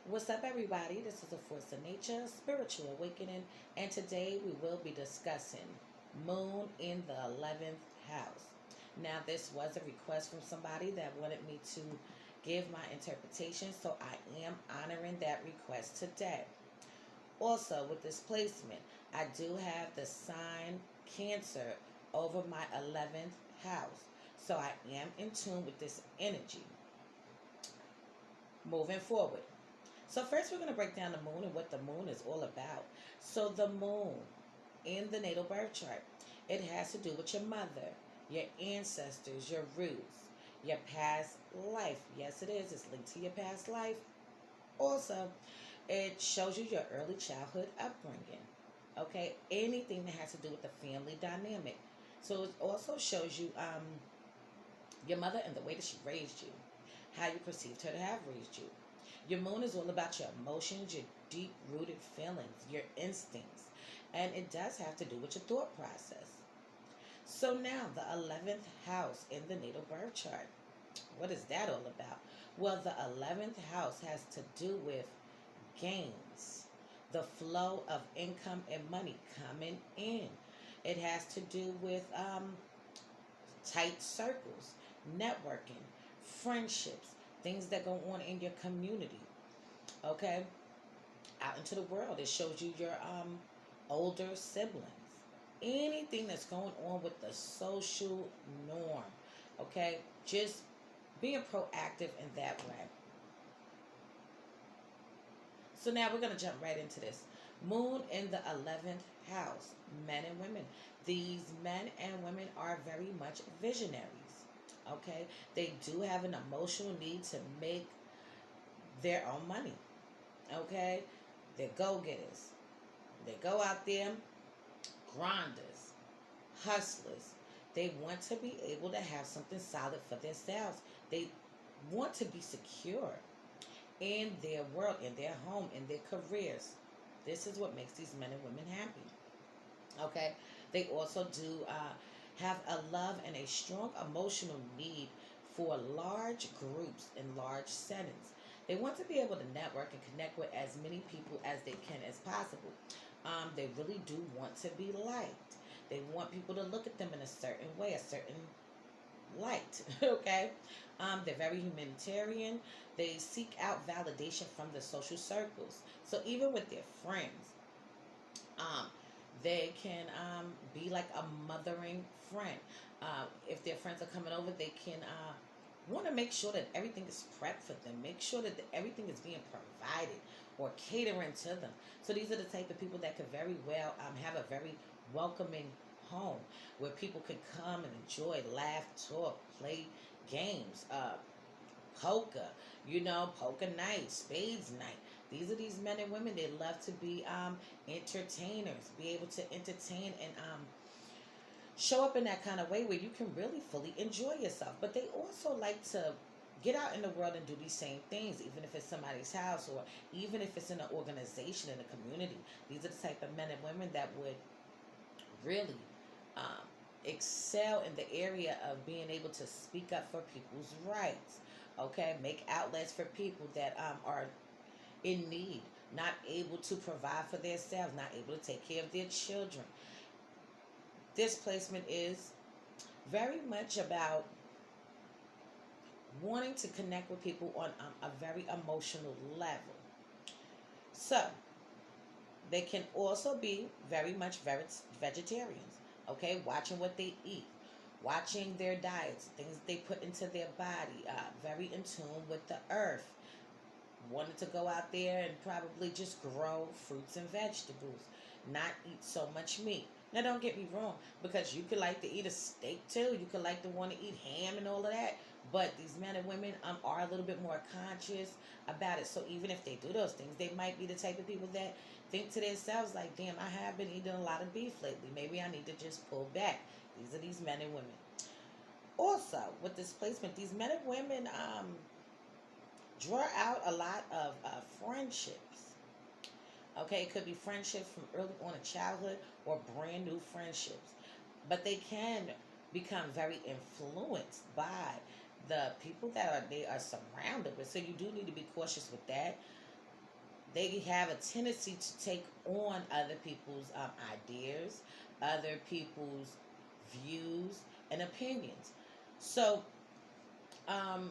What's up, everybody? This is a Force of Nature Spiritual Awakening, and today we will be discussing Moon in the 11th house. Now, this was a request from somebody that wanted me to give my interpretation, so I am honoring that request today. Also, with this placement, I do have the sign Cancer over my 11th house, so I am in tune with this energy. Moving forward. So first we're going to break down the moon and what the moon is all about. So the moon in the natal birth chart, it has to do with your mother, your ancestors, your roots, your past life. Yes, it is. It's linked to your past life. Also, it shows you your early childhood upbringing. Okay, anything that has to do with the family dynamic. So it also shows you your mother and the way that she raised you, how you perceived her to have raised you. Your moon is all about your emotions, your deep rooted feelings, your instincts, and it does have to do with your thought process. So now, the 11th house in the natal birth chart. What is that all about? Well, the 11th house has to do with gains, the flow of income and money coming in. It has to do with tight circles, networking, friendships, things that go on in your community. Okay, out into the world, it shows you your older siblings. Anything that's going on with the social norm. Okay, just being proactive in that way. So now we're going to jump right into this. Moon in the 11th house, men and women. These men and women are very much visionaries. Okay, they do have an emotional need to make their own money. Okay, they're go getters. They go out there, grinders, hustlers. They want to be able to have something solid for themselves. They want to be secure in their world, in their home, in their careers. This is what makes these men and women happy. Okay, they also do have a love and a strong emotional need for large groups in large settings. They want to be able to network and connect with as many people as they can as possible. They really do want to be liked. They want people to look at them in a certain way, a certain light. Okay, they're very humanitarian. They seek out validation from the social circles. So even with their friends, um, they can be like a mothering friend. If their friends are coming over, they can want to make sure that everything is prepped for them. Make sure that everything is being provided or catering to them. So these are the type of people that could very well have a very welcoming home where people can come and enjoy, laugh, talk, play games, poker, poker night, spades night. These are these men and women. They love to be entertainers, be able to entertain and show up in that kind of way where you can really fully enjoy yourself. But they also like to get out in the world and do these same things, even if it's somebody's house or even if it's in an organization, in a community. These are the type of men and women that would really um, excel in the area of being able to speak up for people's rights. Okay, make outlets for people that are in need, not able to provide for themselves, not able to take care of their children. This placement is very much about wanting to connect with people on a very emotional level. So, they can also be very much vegetarians, okay? Watching what they eat, watching their diets, things they put into their body, very in tune with the earth, wanted to go out there and probably just grow fruits and vegetables, not eat so much meat. Now, don't get me wrong, because you could like to eat a steak too. You could like to want to eat ham and all of that. But these men and women are a little bit more conscious about it. So even if they do those things, they might be the type of people that think to themselves like, damn, I have been eating a lot of beef lately. Maybe I need to just pull back. These are these men and women. Also, with this placement, these men and women draw out a lot of friendships. Okay, it could be friendships from early on in childhood or brand new friendships. But they can become very influenced by the people that they are surrounded with. So you do need to be cautious with that. they have a tendency to take on other people's ideas, other people's views and opinions. So um,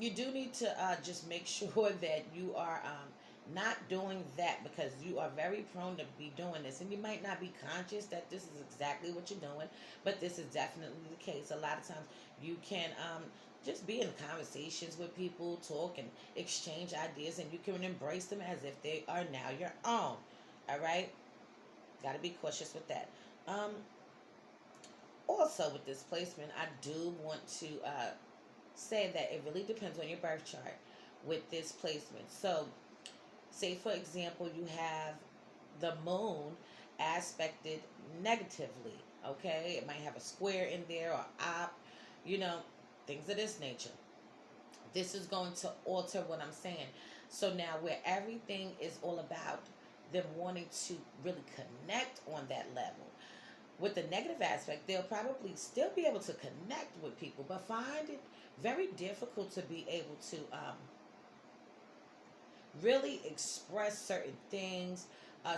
you do need to just make sure that you are not doing that, because you are very prone to be doing this, and you might not be conscious that this is exactly what you're doing, but this is definitely the case. A lot of times you can just be in conversations with people, talk and exchange ideas, and you can embrace them as if they are now your own. All right, got to be cautious with that. um, Also, with this placement, I do want to say that it really depends on your birth chart with this placement. So, say for example, you have the moon aspected negatively. Okay, it might have a square in there or op, you know, things of this nature. This is going to alter what I'm saying. So now, where everything is all about them wanting to really connect on that level, with the negative aspect, they'll probably still be able to connect with people, but find it very difficult to be able to really express certain things,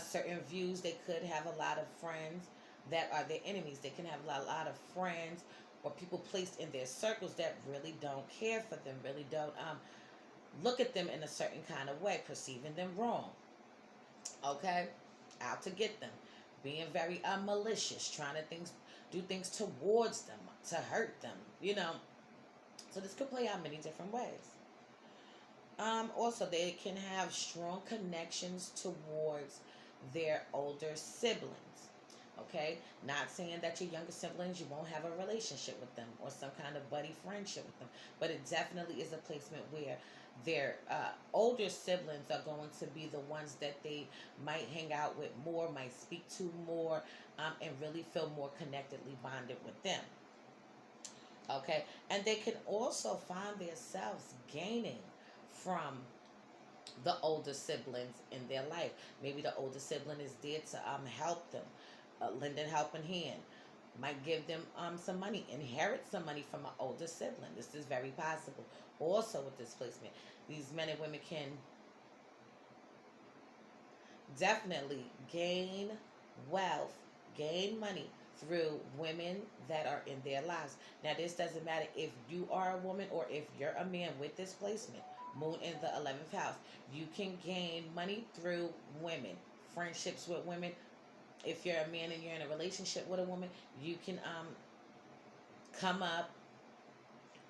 certain views. They could have a lot of friends that are their enemies. They can have a lot of friends or people placed in their circles that really don't care for them, really don't look at them in a certain kind of way, perceiving them wrong. Okay, out to get them, being very malicious, trying to do things towards them to hurt them. So this could play out many different ways. Also, they can have strong connections towards their older siblings. Okay, not saying that your younger siblings, you won't have a relationship with them or some kind of buddy friendship with them, but it definitely is a placement where their older siblings are going to be the ones that they might hang out with more, might speak to more, and really feel more connectedly bonded with them. Okay, and they can also find themselves gaining from the older siblings in their life. Maybe the older sibling is there to help them, lend a helping hand, might give them some money, inherit some money from an older sibling. This is very possible. Also, with this placement, these men and women can definitely gain wealth, gain money through women that are in their lives. Now, this doesn't matter if you are a woman or if you're a man with this placement. Moon in the 11th house. You can gain money through women, friendships with women. If you're a man and you're in a relationship with a woman, you can come up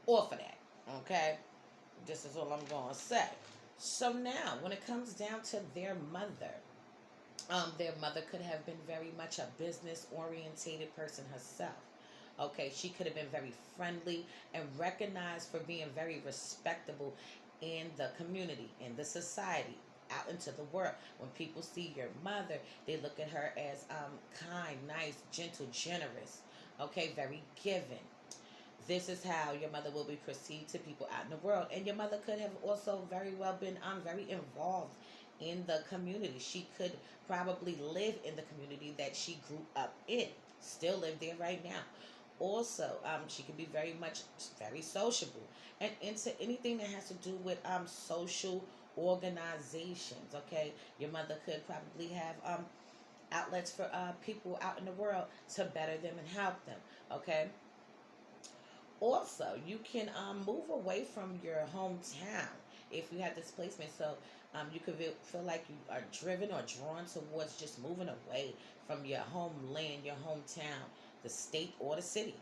off of that. Okay? This is all I'm going to say. So now, when it comes down to their mother could have been very much a business orientated person herself. Okay, she could have been very friendly and recognized for being very respectable in the community, in the society, out into the world. When people see your mother, they look at her as kind, nice, gentle, generous. Okay, very giving. This is how your mother will be perceived to people out in the world. And your mother could have also very well been very involved in the community. She could probably live in the community that she grew up in, still live there right now. Also, she could be very sociable and into anything that has to do with social organizations. Okay, your mother could probably have outlets for people out in the world to better them and help them. Okay, also, you can move away from your hometown if you have displacement. So you could feel like you are driven or drawn towards just moving away from your homeland, your hometown, the state, or the city.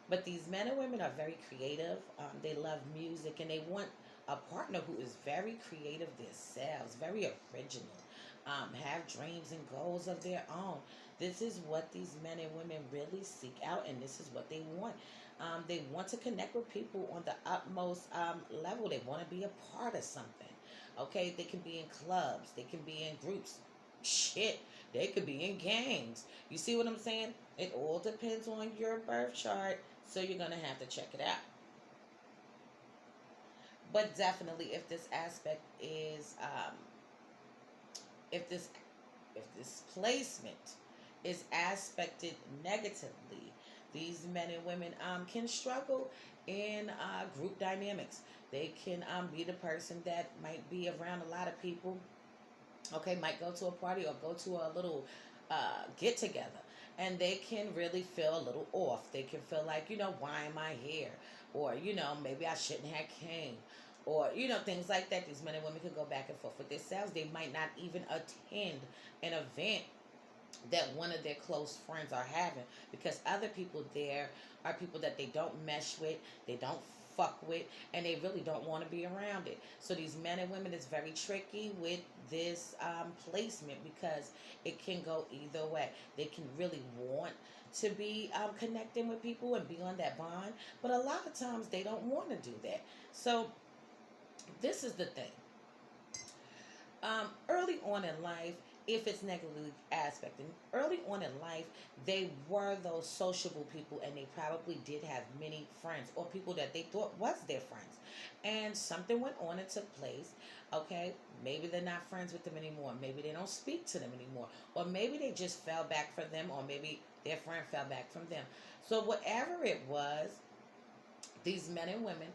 But these men and women are very creative. They love music and they want a partner who is very creative themselves, very original, have dreams and goals of their own. This is what these men and women really seek out, and this is what they want. They want to connect with people on the utmost level. They want to be a part of something. Okay, they can be in clubs, they can be in groups. Shit, they could be in gangs. You see what I'm saying? It all depends on your birth chart, so you're going to have to check it out. But definitely, if this aspect is, if this if this placement is aspected negatively, These men and women can struggle in group dynamics. They can be the person that might be around a lot of people. Okay, might go to a party or go to a little get together, and they can really feel a little off. They can feel like, why am I here? Or, maybe I shouldn't have came. Or, things like that. These men and women can go back and forth with themselves. They might not even attend an event that one of their close friends are having, because other people there are people that they don't mesh with, they don't fuck with, and they really don't want to be around it. So these men and women is very tricky with this placement, because it can go either way. They can really want to be connecting with people and be on that bond, but a lot of times they don't want to do that. So this is the thing. Early on in life, if it's negatively aspected, early on in life, they were those sociable people, and they probably did have many friends or people that they thought was their friends. And something went on and took place. Okay, maybe they're not friends with them anymore. Maybe they don't speak to them anymore. Or maybe they just fell back for them, or maybe their friend fell back from them. So, whatever it was, these men and women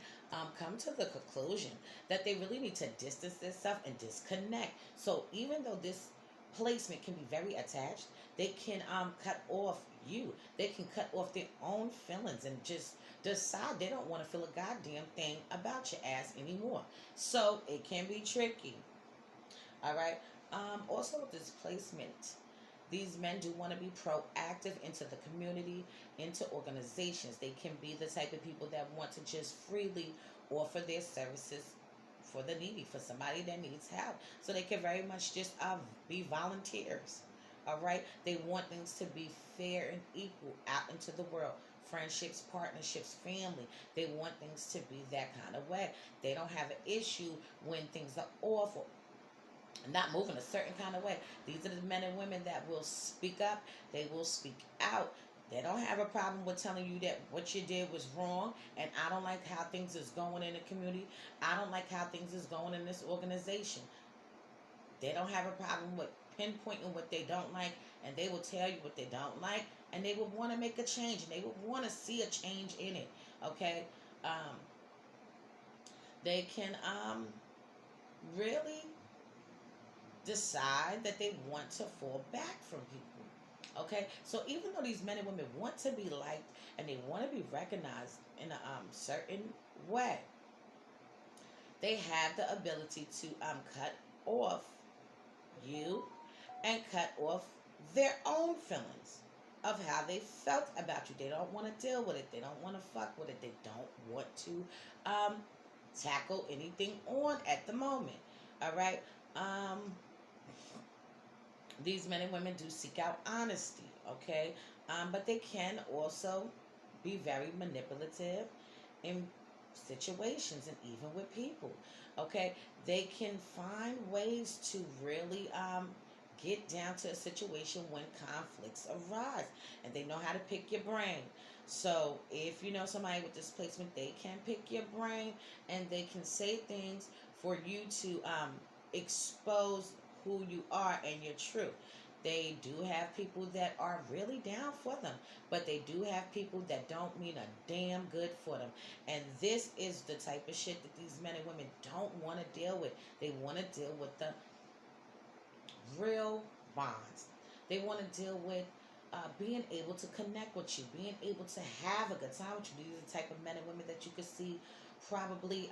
come to the conclusion that they really need to distance themselves and disconnect. So even though this placement can be very attached, they can cut off you. They can cut off their own feelings and just decide they don't want to feel a goddamn thing about your ass anymore. So it can be tricky. All right. Also, with this placement, these men do want to be proactive into the community, into organizations. They can be the type of people that want to just freely offer their services for the needy, for somebody that needs help. So they can very much just be volunteers. All right. They want things to be fair and equal out into the world. Friendships, partnerships, family. They want things to be that kind of way. They don't have an issue when things are awful, not moving a certain kind of way. These are the men and women that will speak up. They will speak out. They don't have a problem with telling you that what you did was wrong, and I don't like how things is going in the community. I don't like how things is going in this organization. They don't have a problem with pinpointing what they don't like, and they will tell you what they don't like, and they will want to make a change, and they will want to see a change in it. Okay, um, they can really decide that they want to fall back from people. Okay, so even though these men and women want to be liked and they want to be recognized in a certain way, they have the ability to cut off you and cut off their own feelings of how they felt about you. They don't want to deal with it. They don't want to fuck with it. They don't want to um, tackle anything on at the moment. All right. These men and women do seek out honesty, okay? But they can also be very manipulative in situations and even with people, okay? They can find ways to really get down to a situation when conflicts arise, and they know how to pick your brain. So if you know somebody with displacement, they can pick your brain, and they can say things for you to expose who you are and your truth. They do have people that are really down for them, but they do have people that don't mean a damn good for them. And this is the type of shit that these men and women don't want to deal with. They want to deal with the real bonds. They want to deal with being able to connect with you, being able to have a good time with you. These are the type of men and women that you could see probably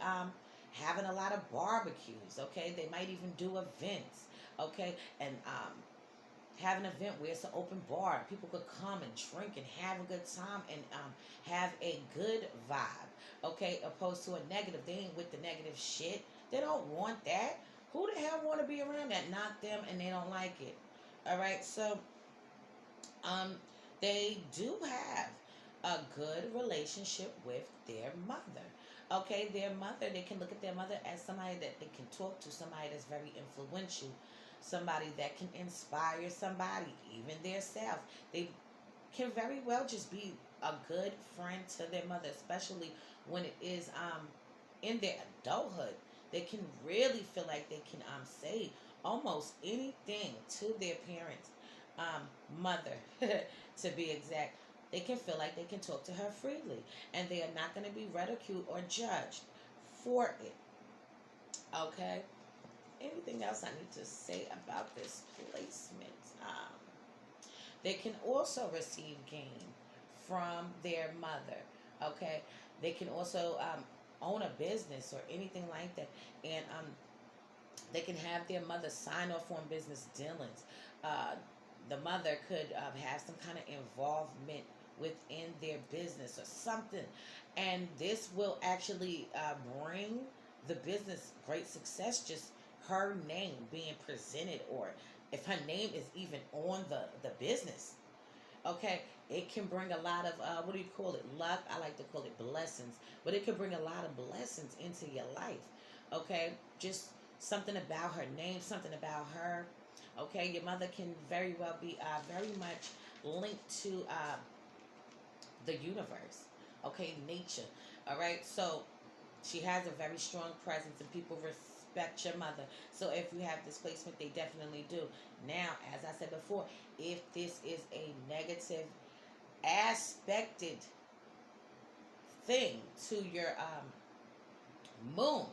having a lot of barbecues, okay? They might even do events, okay? And have an event where it's an open bar. People could come and drink and have a good time and have a good vibe, okay? Opposed to a negative. They ain't with the negative shit. They don't want that. Who the hell want to be around that? Not them, and they don't like it. All right, so they do have a good relationship with their mother. Okay, their mother, they can look at their mother as somebody that they can talk to, somebody that's very influential, somebody that can inspire somebody, even their self. They can very well just be a good friend to their mother, especially when it is in their adulthood. They can really feel like they can say almost anything to their parents, mother, to be exact. They can feel like they can talk to her freely, and they are not going to be ridiculed or judged for it. Okay? Anything else I need to say about this placement? They can also receive gain from their mother. Okay? They can also own a business or anything like that. And they can have their mother sign off on business dealings. Uh, the mother could have some kind of involvement within their business or something. And this will actually bring the business great success, just her name being presented, or if her name is even on the business. Okay, it can bring a lot of what do you call it? Luck. I like to call it blessings, but it can bring a lot of blessings into your life. Okay, just something about her name, something about her. Okay, your mother can very well be very much linked to the universe. Okay, nature. All right, so she has a very strong presence, and people respect your mother. So if you have this placement, they definitely do. Now, as I said before, if this is a negative aspected thing to your moon,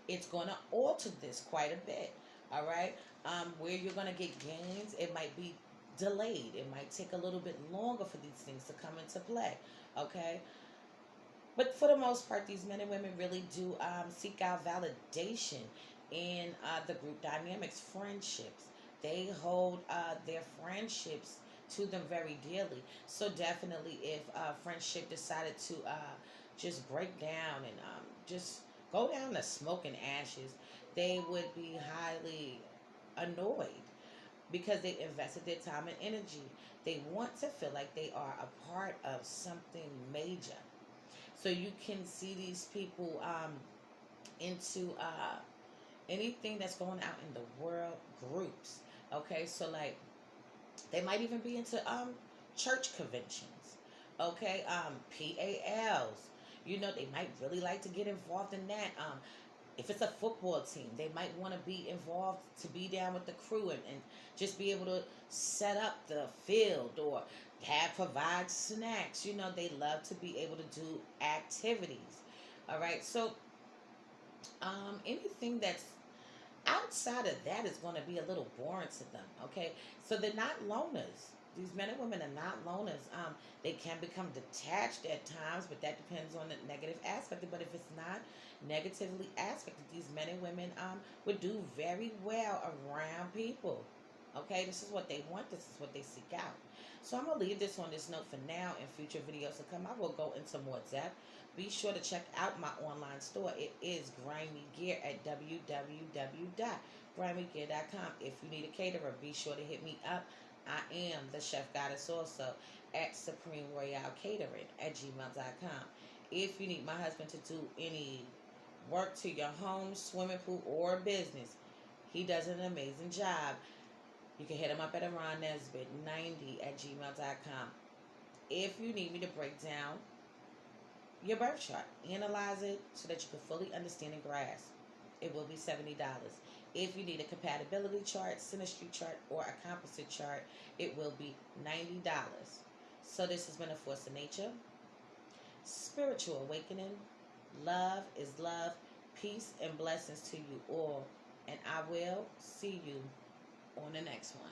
it's going to alter this quite a bit. All right, where you're going to get gains, it might be delayed. It might take a little bit longer for these things to come into play. Okay, but for the most part, these men and women really do seek out validation in the group dynamics, friendships. They hold their friendships to them very dearly. So definitely, if friendship decided to just break down and just go down to smoke and ashes, they would be highly annoyed because they invested their time and energy. They want to feel like they are a part of something major. So you can see these people into anything that's going out in the world, groups. Okay, so like they might even be into church conventions. Okay, PALs. You know, they might really like to get involved in that. If it's a football team, they might want to be involved to be down with the crew, and just be able to set up the field or have provide snacks. You know, they love to be able to do activities. All right, so anything that's outside of that is going to be a little boring to them. Okay, so they're not loners. These men and women are not loners. They can become detached at times, but that depends on the negative aspect. But if it's not negatively aspected, these men and women would do very well around people. Okay, this is what they want. This is what they seek out. So I'm gonna leave this on this note for now. In future videos to come, I will go into more depth. Be sure to check out my online store. It is Grimy Gear at www.grimygear.com. If you need a caterer, be sure to hit me up. I am the chef goddess also at Supreme Royale Catering at gmail.com. If you need my husband to do any work to your home, swimming pool, or business, he does an amazing job. You can hit him up at aronnesbit90 at gmail.com. If you need me to break down your birth chart, analyze it so that you can fully understand and grasp, it will be $70. If you need a compatibility chart, synastry chart, or a composite chart, it will be $90. So this has been a Force of Nature, spiritual awakening. Love is love. Peace and blessings to you all. And I will see you on the next one.